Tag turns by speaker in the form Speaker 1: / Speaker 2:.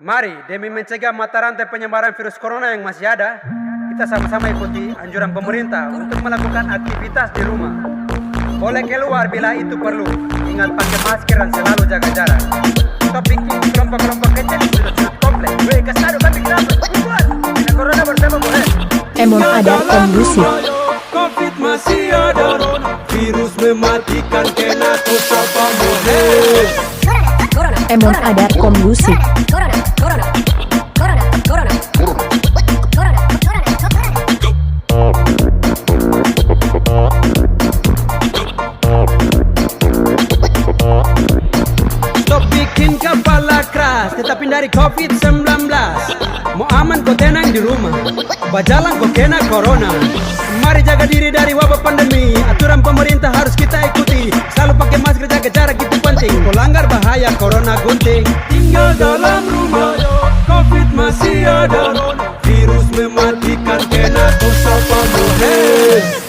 Speaker 1: Mari, demi mencegah mata rantai penyebaran virus corona yang masih ada, kita sama-sama ikuti anjuran pemerintah untuk melakukan aktivitas di rumah. Boleh keluar bila itu perlu, ingat pakai masker dan selalu jaga jarak. Stop bikin kelompok-kelompok kecil di sudut-sudut komplek. Weh, kasar, kan bikin apa? Buat, dengan corona bersama boleh.
Speaker 2: Emon ada kondusif.
Speaker 3: Covid masih ada, virus mematikan kena kusapa boleh.
Speaker 2: Emon ada kondusif.
Speaker 3: Stop bikin kepala keras, tetap hindari Covid-19. Mau aman kau tenang di rumah, bajalan kau kena corona. Mari jaga diri dari wabah pandemi, aturan pemerintah harus kita ikuti. Selalu pakai masker, jaga jarak itu penting. Kau langgar bahaya corona gunting. Tinggal dalam rumah, Covid masih ada, virus mematikan kena kusapa boleh.